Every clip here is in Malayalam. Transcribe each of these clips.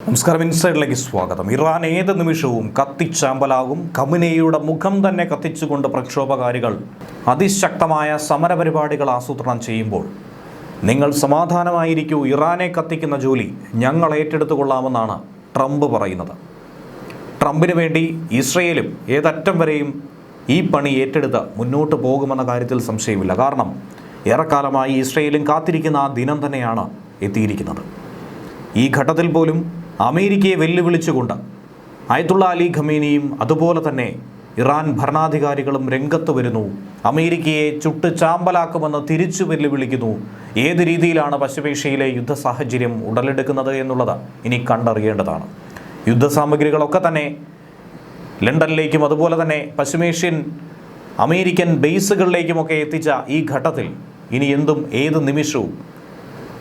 നമസ്കാരം, ഇൻസൈഡിലേക്ക് സ്വാഗതം. ഇറാൻ ഏത് നിമിഷവും കത്തിച്ചാമ്പലാകും. ഖമനേയിയുടെ മുഖം തന്നെ കത്തിച്ചുകൊണ്ട് പ്രക്ഷോഭകാരികൾ അതിശക്തമായ സമരപരിപാടികൾ ആസൂത്രണം ചെയ്യുമ്പോൾ നിങ്ങൾ സമാധാനമായിരിക്കൂ, ഇറാനെ കത്തിക്കുന്ന ജോലി ഞങ്ങൾ ഏറ്റെടുത്തുകൊള്ളാമെന്നാണ് ട്രംപ് പറയുന്നത്. ട്രംപിന് വേണ്ടി ഇസ്രയേലും ഏതറ്റം വരെയും ഈ പണി ഏറ്റെടുത്ത് മുന്നോട്ട് പോകുമെന്ന കാര്യത്തിൽ സംശയമില്ല. കാരണം ഏറെക്കാലമായി ഇസ്രയേലും കാത്തിരിക്കുന്ന ആ ദിനം തന്നെയാണ് എത്തിയിരിക്കുന്നത്. ഈ ഘട്ടത്തിൽ പോലും അമേരിക്കയെ വെല്ലുവിളിച്ചുകൊണ്ട് അയത്തുള്ള അലി ഖമേനിയും അതുപോലെ തന്നെ ഇറാൻ ഭരണാധികാരികളും രംഗത്ത് വരുന്നു. അമേരിക്കയെ ചുട്ട് ചാമ്പലാക്കുമെന്ന് തിരിച്ചു വെല്ലുവിളിക്കുന്നു. ഏത് രീതിയിലാണ് പശ്ചിമേഷ്യയിലെ യുദ്ധ സാഹചര്യം ഉടലെടുക്കുന്നത് എന്നുള്ളത് ഇനി കണ്ടറിയേണ്ടതാണ്. യുദ്ധസാമഗ്രികളൊക്കെ തന്നെ ലണ്ടനിലേക്കും അതുപോലെ തന്നെ പശ്ചിമേഷ്യൻ അമേരിക്കൻ ബേസുകളിലേക്കുമൊക്കെ എത്തിച്ച ഈ ഘട്ടത്തിൽ ഇനി എന്തും ഏത് നിമിഷവും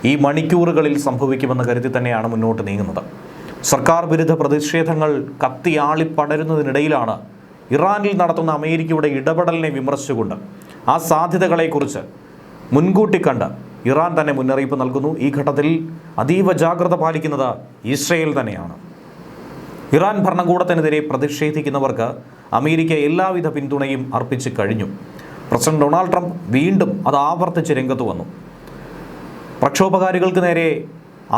ഈ മണിക്കൂറുകളിൽ സംഭവിക്കുമെന്ന കരുതി തന്നെയാണ് മുന്നോട്ട് നീങ്ങുന്നത്. സർക്കാർ വിരുദ്ധ പ്രതിഷേധങ്ങൾ കത്തിയാളിപ്പടരുന്നതിനിടയിലാണ് ഇറാനിൽ നടത്തുന്ന അമേരിക്കയുടെ ഇടപെടലിനെ വിമർശിച്ചുകൊണ്ട് ആ സാധ്യതകളെക്കുറിച്ച് മുൻകൂട്ടി കണ്ട് ഇറാൻ തന്നെ മുന്നറിയിപ്പ് നൽകുന്നു. ഈ ഘട്ടത്തിൽ അതീവ ജാഗ്രത പാലിക്കുന്നത് ഇസ്രയേൽ തന്നെയാണ്. ഇറാൻ ഭരണകൂടത്തിനെതിരെ പ്രതിഷേധിക്കുന്നവർക്ക് അമേരിക്ക എല്ലാവിധ പിന്തുണയും അർപ്പിച്ച് കഴിഞ്ഞു. പ്രസിഡന്റ് ഡൊണാൾഡ് ട്രംപ് വീണ്ടും അത് ആവർത്തിച്ച് രംഗത്ത് വന്നു. പ്രക്ഷോഭകാരികൾക്ക് നേരെ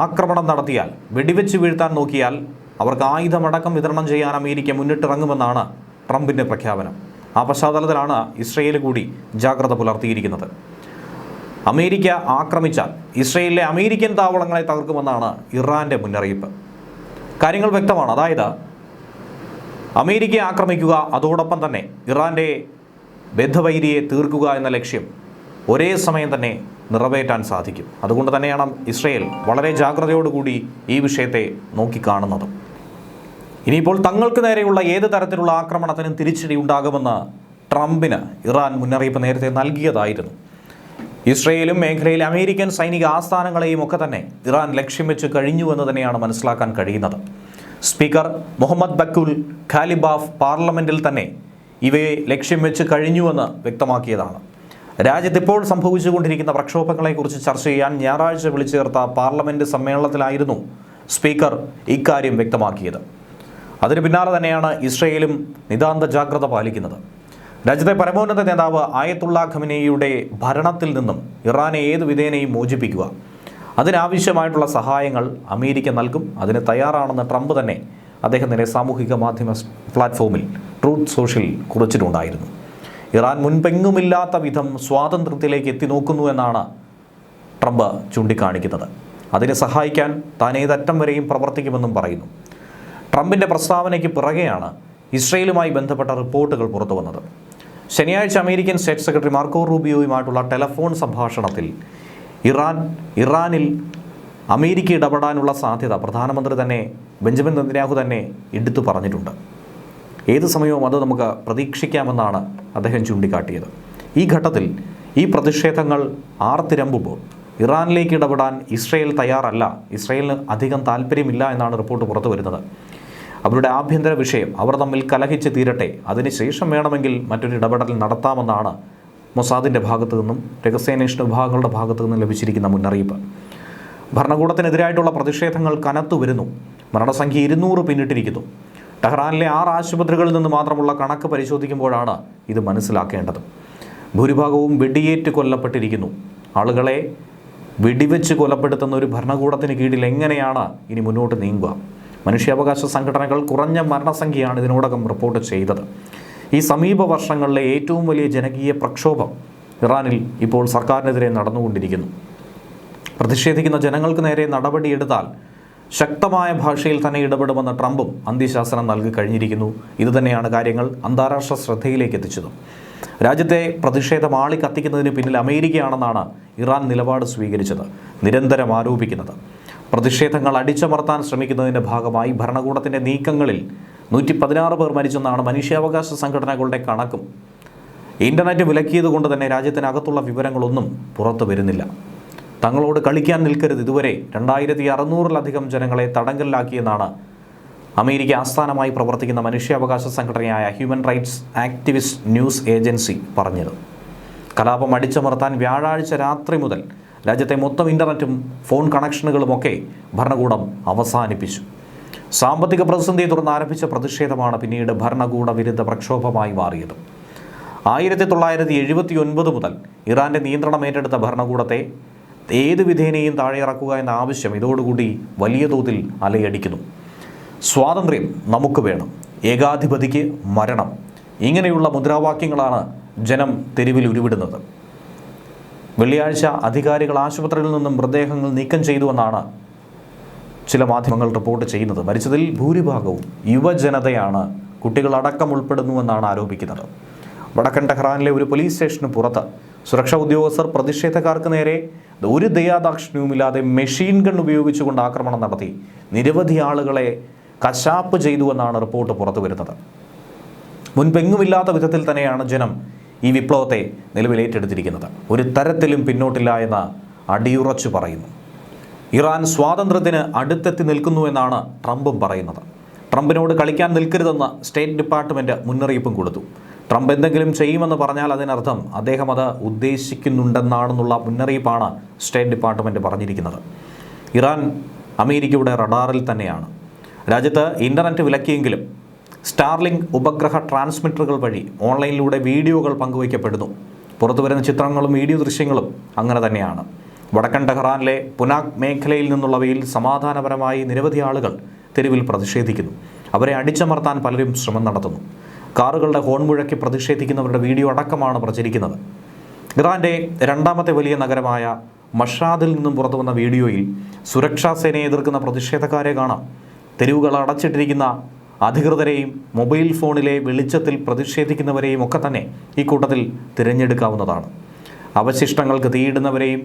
ആക്രമണം നടത്തിയാൽ, വെടിവെച്ച് വീഴ്ത്താൻ നോക്കിയാൽ അവർക്ക് ആയുധമടക്കം വിതരണം ചെയ്യാൻ അമേരിക്ക മുന്നിട്ടിറങ്ങുമെന്നാണ് ട്രംപിൻ്റെ പ്രഖ്യാപനം. ആ പശ്ചാത്തലത്തിലാണ് ഇസ്രയേൽ കൂടി ജാഗ്രത പുലർത്തിയിരിക്കുന്നത്. അമേരിക്ക ആക്രമിച്ചാൽ ഇസ്രയേലിലെ അമേരിക്കൻ താവളങ്ങളെ തകർക്കുമെന്നാണ് ഇറാൻ്റെ മുന്നറിയിപ്പ്. കാര്യങ്ങൾ വ്യക്തമാണ്. അതായത് അമേരിക്കയെ ആക്രമിക്കുക, അതോടൊപ്പം തന്നെ ഇറാൻ്റെ ബദ്ധവൈരിയെ തീർക്കുക എന്ന ലക്ഷ്യം ഒരേ സമയം തന്നെ നിറവേറ്റാൻ സാധിക്കും. അതുകൊണ്ട് തന്നെയാണ് ഇസ്രയേൽ വളരെ ജാഗ്രതയോടുകൂടി ഈ വിഷയത്തെ നോക്കിക്കാണുന്നത്. ഇനിയിപ്പോൾ തങ്ങൾക്ക് നേരെയുള്ള ഏത് തരത്തിലുള്ള ആക്രമണത്തിനും തിരിച്ചടി ഉണ്ടാകുമെന്ന് ട്രംപിന് ഇറാൻ മുന്നറിയിപ്പ് നേരത്തെ നൽകിയതായിരുന്നു. ഇസ്രയേലും മേഖലയിലെ അമേരിക്കൻ സൈനിക ആസ്ഥാനങ്ങളെയും ഒക്കെ തന്നെ ഇറാൻ ലക്ഷ്യം വെച്ച് കഴിഞ്ഞുവെന്ന് തന്നെയാണ് മനസ്സിലാക്കാൻ കഴിയുന്നത്. സ്പീക്കർ മുഹമ്മദ് ബക്കുൽ ഖാലിബാഫ് പാർലമെൻറ്റിൽ തന്നെ ഇവയെ ലക്ഷ്യം വെച്ച് കഴിഞ്ഞുവെന്ന് വ്യക്തമാക്കിയതാണ്. രാജ്യത്തിപ്പോൾ സംഭവിച്ചുകൊണ്ടിരിക്കുന്ന പ്രക്ഷോഭങ്ങളെക്കുറിച്ച് ചർച്ച ചെയ്യാൻ ഞായറാഴ്ച വിളിച്ചു ചേർത്ത പാർലമെൻറ്റ് സമ്മേളനത്തിലായിരുന്നു സ്പീക്കർ ഇക്കാര്യം വ്യക്തമാക്കിയത്. അതിന് പിന്നാലെ തന്നെയാണ് ഇസ്രയേലും നിതാന്ത ജാഗ്രത പാലിക്കുന്നത്. രാജ്യത്തെ പരമോന്നത നേതാവ് ആയത്തുള്ള ഖമനേയിയുടെ ഭരണത്തിൽ നിന്നും ഇറാനെ ഏത് വിധേനയും മോചിപ്പിക്കുക, അതിനാവശ്യമായിട്ടുള്ള സഹായങ്ങൾ അമേരിക്ക നൽകും, അതിന് തയ്യാറാണെന്ന് ട്രംപ് തന്നെ അദ്ദേഹത്തിൻ്റെ സാമൂഹിക മാധ്യമ പ്ലാറ്റ്ഫോമിൽ ട്രൂത്ത് സോഷ്യൽ കുറിച്ചിട്ടുണ്ടായിരുന്നു. ഇറാൻ മുൻപെങ്ങുമില്ലാത്ത വിധം സ്വാതന്ത്ര്യത്തിലേക്ക് എത്തി നോക്കുന്നു എന്നാണ് ട്രംപ് ചൂണ്ടിക്കാണിക്കുന്നത്. അതിനെ സഹായിക്കാൻ താൻ ഏതറ്റം വരെയും പ്രവർത്തിക്കുമെന്നും പറയുന്നു. ട്രംപിൻ്റെ പ്രസ്താവനയ്ക്ക് പിറകെയാണ് ഇസ്രയേലുമായി ബന്ധപ്പെട്ട റിപ്പോർട്ടുകൾ പുറത്തു വന്നത്. ശനിയാഴ്ച അമേരിക്കൻ സ്റ്റേറ്റ് സെക്രട്ടറി മാർക്കോ റൂബിയോയുമായിട്ടുള്ള ടെലഫോൺ സംഭാഷണത്തിൽ ഇറാനിൽ അമേരിക്ക ഇടപെടാനുള്ള സാധ്യത പ്രധാനമന്ത്രി തന്നെ ബെഞ്ചമിൻ നെതന്യാഹു തന്നെ എടുത്തു പറഞ്ഞിട്ടുണ്ട്. ഏത് സമയവും അത് നമുക്ക് പ്രതീക്ഷിക്കാമെന്നാണ് അദ്ദേഹം ചൂണ്ടിക്കാട്ടിയത്. ഈ ഘട്ടത്തിൽ ഈ പ്രതിഷേധങ്ങൾ ആർത്തിരമ്പുമ്പോൾ ഇറാനിലേക്ക് ഇടപെടാൻ ഇസ്രയേൽ തയ്യാറല്ല, ഇസ്രയേലിന് അധികം താല്പര്യമില്ല എന്നാണ് റിപ്പോർട്ട് പുറത്തു വരുന്നത്. അവരുടെ ആഭ്യന്തര വിഷയം അവർ തമ്മിൽ കലഹിച്ച് തീരട്ടെ, അതിനുശേഷം വേണമെങ്കിൽ മറ്റൊരു ഇടപെടൽ നടത്താമെന്നാണ് മൊസാദിൻ്റെ ഭാഗത്തു നിന്നും രഹസ്യാന്വേഷണ വിഭാഗങ്ങളുടെ ഭാഗത്തു നിന്നും ലഭിച്ചിരിക്കുന്ന മുന്നറിയിപ്പ്. ഭരണകൂടത്തിനെതിരായിട്ടുള്ള പ്രതിഷേധങ്ങൾ കനത്തു വരുന്നു. മരണസംഖ്യ 200 പിന്നിട്ടിരിക്കുന്നു. ടെഹ്റാനിലെ 6 ആശുപത്രികളിൽ നിന്ന് മാത്രമുള്ള കണക്ക് പരിശോധിക്കുമ്പോഴാണ് ഇത് മനസ്സിലാക്കേണ്ടത്. ഭൂരിഭാഗവും വെടിയേറ്റ് കൊല്ലപ്പെട്ടിരിക്കുന്നു. ആളുകളെ വെടിവെച്ച് കൊലപ്പെടുത്തുന്ന ഒരു ഭരണകൂടത്തിന് കീഴിൽ എങ്ങനെയാണ് ഇനി മുന്നോട്ട് നീങ്ങുക? മനുഷ്യാവകാശ സംഘടനകൾ കുറഞ്ഞ മരണസംഖ്യയാണ് ഇതിനോടകം റിപ്പോർട്ട് ചെയ്തത്. ഈ സമീപ വർഷങ്ങളിലെ ഏറ്റവും വലിയ ജനകീയ പ്രക്ഷോഭം ഇറാനിൽ ഇപ്പോൾ സർക്കാരിനെതിരെ നടന്നുകൊണ്ടിരിക്കുന്നു. പ്രതിഷേധിക്കുന്ന ജനങ്ങൾക്ക് നേരെ നടപടിയെടുത്താൽ ശക്തമായ ഭാഷയിൽ തന്നെ ഇടപെടുമെന്ന് ട്രംപും അന്ത്യശാസനം നൽകി കഴിഞ്ഞിരിക്കുന്നു. ഇതുതന്നെയാണ് കാര്യങ്ങൾ അന്താരാഷ്ട്ര ശ്രദ്ധയിലേക്ക് എത്തിച്ചത്. രാജ്യത്തെ പ്രതിഷേധം ആളിക്കത്തിക്കുന്നതിന് പിന്നിൽ അമേരിക്കയാണെന്നാണ് ഇറാൻ നിലപാട് സ്വീകരിച്ചത്, നിരന്തരം ആരോപിക്കുന്നത്. പ്രതിഷേധങ്ങൾ അടിച്ചമർത്താൻ ശ്രമിക്കുന്നതിൻ്റെ ഭാഗമായി ഭരണകൂടത്തിൻ്റെ നീക്കങ്ങളിൽ 116 പേർ മരിച്ചെന്നാണ് മനുഷ്യാവകാശ സംഘടനകളുടെ കണക്കും. ഇൻ്റർനെറ്റ് വിലക്കിയത് കൊണ്ട് തന്നെ രാജ്യത്തിനകത്തുള്ള വിവരങ്ങളൊന്നും പുറത്തു വരുന്നില്ല. തങ്ങളോട് കളിക്കാൻ നിൽക്കരുത്, ഇതുവരെ 2600-ലധികം ജനങ്ങളെ തടങ്കലിലാക്കിയെന്നാണ് അമേരിക്ക ആസ്ഥാനമായി പ്രവർത്തിക്കുന്ന മനുഷ്യാവകാശ സംഘടനയായ human rights activist news agency പറഞ്ഞത്. കലാപം അടിച്ചമർത്താൻ വ്യാഴാഴ്ച രാത്രി മുതൽ രാജ്യത്തെ മൊത്തം ഇൻ്റർനെറ്റും ഫോൺ കണക്ഷനുകളുമൊക്കെ ഭരണകൂടം അവസാനിപ്പിച്ചു. സാമ്പത്തിക പ്രതിസന്ധിയെ തുടർന്ന് ആരംഭിച്ച പ്രതിഷേധമാണ് പിന്നീട് ഭരണകൂട വിരുദ്ധ പ്രക്ഷോഭമായി മാറിയത്. 1979 മുതൽ ഇറാന്റെ നിയന്ത്രണം ഏറ്റെടുത്ത ഭരണകൂടത്തെ ഏത് വിധേനയും താഴെയിറക്കുക എന്ന ആവശ്യം ഇതോടുകൂടി വലിയ തോതിൽ അലയടിക്കുന്നു. സ്വാതന്ത്ര്യം നമുക്ക് വേണം, ഏകാധിപതിക്ക് മരണം, ഇങ്ങനെയുള്ള മുദ്രാവാക്യങ്ങളാണ് ജനം തെരുവിൽ ഉരുവിടുന്നത്. വെള്ളിയാഴ്ച അധികാരികൾ ആശുപത്രിയിൽ നിന്നും മൃതദേഹങ്ങൾ നീക്കം ചെയ്തുവെന്നാണ് ചില മാധ്യമങ്ങൾ റിപ്പോർട്ട് ചെയ്യുന്നത്. മരിച്ചതിൽ ഭൂരിഭാഗവും യുവജനതയാണ്, കുട്ടികളടക്കം ഉൾപ്പെടുന്നുവെന്നാണ് ആരോപിക്കുന്നത്. വടക്കൻ ടെഹ്റാനിലെ ഒരു പോലീസ് സ്റ്റേഷന് പുറത്ത് സുരക്ഷാ ഉദ്യോഗസ്ഥർ പ്രതിഷേധക്കാർക്ക് നേരെ ഒരു ദയാദാക്ഷിണ്യവുമില്ലാതെ മെഷീൻ ഗൺ ഉപയോഗിച്ചുകൊണ്ട് ആക്രമണം നടത്തി നിരവധി ആളുകളെ കശാപ്പ് ചെയ്തുവെന്നാണ് റിപ്പോർട്ട് പുറത്തു വരുന്നത്. മുൻപെങ്ങുമില്ലാത്ത വിധത്തിൽ തന്നെയാണ് ജനം ഈ വിപ്ലവത്തെ നിലവിലേറ്റെടുത്തിരിക്കുന്നത്. ഒരു തരത്തിലും പിന്നോട്ടില്ല എന്ന് അടിയുറച്ചു പറയുന്നു. ഇറാൻ സ്വാതന്ത്ര്യത്തിന് അടുത്തെത്തി നിൽക്കുന്നുവെന്നാണ് ട്രംപും പറയുന്നത്. ട്രംപിനോട് കളിക്കാൻ നിൽക്കരുതെന്ന് സ്റ്റേറ്റ് ഡിപ്പാർട്ട്മെൻറ്റ് മുന്നറിയിപ്പും കൊടുത്തു. ട്രംപ് എന്തെങ്കിലും ചെയ്യുമെന്ന് പറഞ്ഞാൽ അതിനർത്ഥം അദ്ദേഹം അത് ഉദ്ദേശിക്കുന്നുണ്ടെന്നാണെന്നുള്ള മുന്നറിയിപ്പാണ് സ്റ്റേറ്റ് ഡിപ്പാർട്ട്മെൻറ്റ് പറഞ്ഞിരിക്കുന്നത്. ഇറാൻ അമേരിക്കയുടെ റഡാറിൽ തന്നെയാണ്. രാജ്യത്ത് ഇൻ്റർനെറ്റ് വിലക്കിയെങ്കിലും സ്റ്റാർലിങ്ക് ഉപഗ്രഹ ട്രാൻസ്മിറ്ററുകൾ വഴി ഓൺലൈനിലൂടെ വീഡിയോകൾ പങ്കുവയ്ക്കപ്പെടുന്നു. പുറത്തുവരുന്ന ചിത്രങ്ങളും വീഡിയോ ദൃശ്യങ്ങളും അങ്ങനെ തന്നെയാണ്. വടക്കൻ ടെഹ്റാനിലെ പുനാക് മേഖലയിൽ നിന്നുള്ളവയിൽ സമാധാനപരമായി നിരവധി ആളുകൾ തെരുവിൽ പ്രതിഷേധിക്കുന്നു. അവരെ അടിച്ചമർത്താൻ പലരും ശ്രമം നടത്തുന്നു. കാറുകളുടെ ഹോൺ മുഴക്കി പ്രതിഷേധിക്കുന്നവരുടെ വീഡിയോ അടക്കമാണ് പ്രചരിക്കുന്നത്. ഇറാന്റെ രണ്ടാമത്തെ വലിയ നഗരമായ മഷാദിൽ നിന്നും പുറത്തു വന്ന വീഡിയോയിൽ സുരക്ഷാ സേനയെ എതിർക്കുന്ന പ്രതിഷേധക്കാരെ കാണാം. തെരുവുകൾ അടച്ചിട്ടിരിക്കുന്ന അധികൃതരെയും മൊബൈൽ ഫോണിലെ വെളിച്ചത്തിൽ പ്രതിഷേധിക്കുന്നവരെയും ഒക്കെ തന്നെ ഈ കൂട്ടത്തിൽ തിരഞ്ഞെടുക്കാവുന്നതാണ്. അവശിഷ്ടങ്ങൾക്ക് തീയിടുന്നവരെയും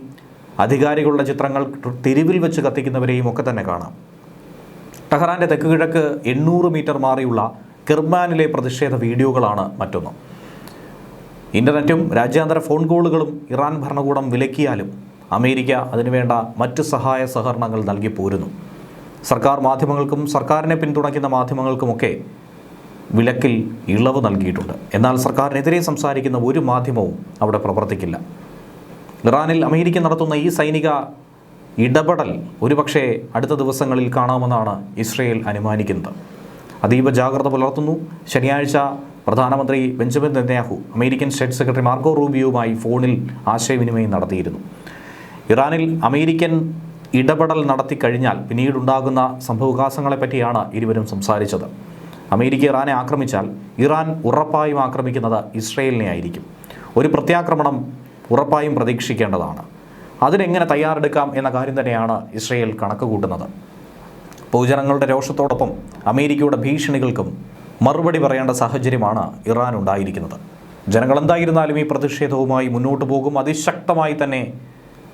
അധികാരികളുടെ ചിത്രങ്ങൾ തെരുവിൽ വെച്ച് കത്തിക്കുന്നവരെയും ഒക്കെ തന്നെ കാണാം. ടെഹ്റാന്റെ തെക്ക് കിഴക്ക് 800 മീറ്റർ മാറിയുള്ള കിർമാനിലെ പ്രതിഷേധ വീഡിയോകളാണ് മറ്റൊന്ന്. ഇൻ്റർനെറ്റും രാജ്യാന്തര ഫോൺ കോളുകളും ഇറാൻ ഭരണകൂടം വിലക്കിയാലും അമേരിക്ക അതിനുവേണ്ട മറ്റ് സഹായ സഹകരണങ്ങൾ നൽകി പോരുന്നു. സർക്കാർ മാധ്യമങ്ങൾക്കും സർക്കാരിനെ പിന്തുണയ്ക്കുന്ന മാധ്യമങ്ങൾക്കുമൊക്കെ വിലക്കിൽ ഇളവ് നൽകിയിട്ടുണ്ട്. എന്നാൽ സർക്കാരിനെതിരെ സംസാരിക്കുന്ന ഒരു മാധ്യമവും അവിടെ പ്രവർത്തിക്കില്ല. ഇറാനിൽ അമേരിക്ക നടത്തുന്ന ഈ സൈനിക ഇടപെടൽ ഒരുപക്ഷെ അടുത്ത ദിവസങ്ങളിൽ കാണാമെന്നാണ് ഇസ്രയേൽ അനുമാനിക്കുന്നത്. അതീവ ജാഗ്രത പുലർത്തുന്നു. ശനിയാഴ്ച പ്രധാനമന്ത്രി Benjamin Netanyahu American state secretary Marco റൂബിയോയുമായി ഫോണിൽ ആശയവിനിമയം നടത്തിയിരുന്നു. ഇറാനിൽ അമേരിക്കൻ ഇടപെടൽ നടത്തി കഴിഞ്ഞാൽ പിന്നീടുണ്ടാകുന്ന സംഭവവികാസങ്ങളെപ്പറ്റിയാണ് ഇരുവരും സംസാരിച്ചത്. അമേരിക്ക ഇറാനെ ആക്രമിച്ചാൽ ഇറാൻ ഉറപ്പായും ആക്രമിക്കുന്നത് ഇസ്രയേലിനെ ആയിരിക്കും. ഒരു പ്രത്യാക്രമണം ഉറപ്പായും പ്രതീക്ഷിക്കേണ്ടതാണ്. അതിനെങ്ങനെ തയ്യാറെടുക്കാം എന്ന കാര്യം തന്നെയാണ് ഇസ്രയേൽ കണക്ക് കൂട്ടുന്നത്. പൊതുജനങ്ങളുടെ രോഷത്തോടൊപ്പം അമേരിക്കയുടെ ഭീഷണികൾക്കും മറുപടി പറയേണ്ട സാഹചര്യമാണ് ഇറാൻ ഉണ്ടായിരിക്കുന്നത്. ജനങ്ങൾ എന്തായിരുന്നാലും ഈ പ്രതിഷേധവുമായി മുന്നോട്ട് പോകും. അതിശക്തമായി തന്നെ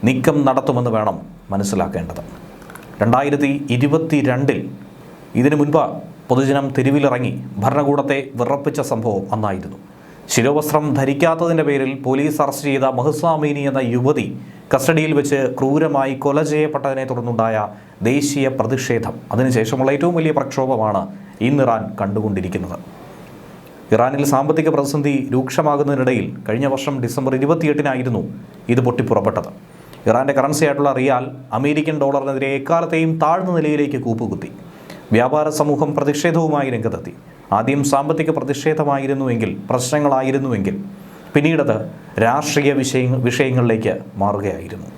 നീക്കം നടത്തുമെന്ന് വേണം മനസ്സിലാക്കേണ്ടത്. 2022 ഇതിനു മുൻപ് പൊതുജനം തെരുവിലിറങ്ങി ഭരണകൂടത്തെ വിറപ്പിച്ച സംഭവം അന്നായിരുന്നു. ശിരോവസ്ത്രം ധരിക്കാത്തതിൻ്റെ പേരിൽ പോലീസ് അറസ്റ്റ് ചെയ്ത മഹ്സ അമീനി എന്ന യുവതി കസ്റ്റഡിയിൽ വെച്ച് ക്രൂരമായി കൊല ചെയ്യപ്പെട്ടതിനെ തുടർന്നുണ്ടായ ദേശീയ പ്രതിഷേധം, അതിനുശേഷമുള്ള ഏറ്റവും വലിയ പ്രക്ഷോഭമാണ് ഇന്ന് ഇറാൻ കണ്ടുകൊണ്ടിരിക്കുന്നത്. ഇറാനിൽ സാമ്പത്തിക പ്രതിസന്ധി രൂക്ഷമാകുന്നതിനിടയിൽ കഴിഞ്ഞ വർഷം ഡിസംബർ 28 ഇത് പൊട്ടിപ്പുറപ്പെട്ടത്. ഇറാൻ്റെ കറൻസി ആയിട്ടുള്ള റിയാൽ അമേരിക്കൻ ഡോളറിനെതിരെ എക്കാലത്തെയും താഴ്ന്ന നിലയിലേക്ക് കൂപ്പുകുത്തി. വ്യാപാര സമൂഹം പ്രതിഷേധവുമായി രംഗത്തെത്തി. ആദ്യം സാമ്പത്തിക പ്രതിഷേധമായിരുന്നുവെങ്കിൽ, പ്രശ്നങ്ങളായിരുന്നുവെങ്കിൽ പിന്നീടത് രാഷ്ട്രീയ വിഷയങ്ങളിലേക്ക് മാറുകയായിരുന്നു.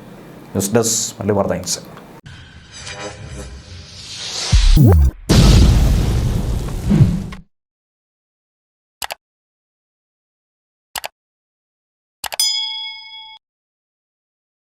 News desk Malabar times.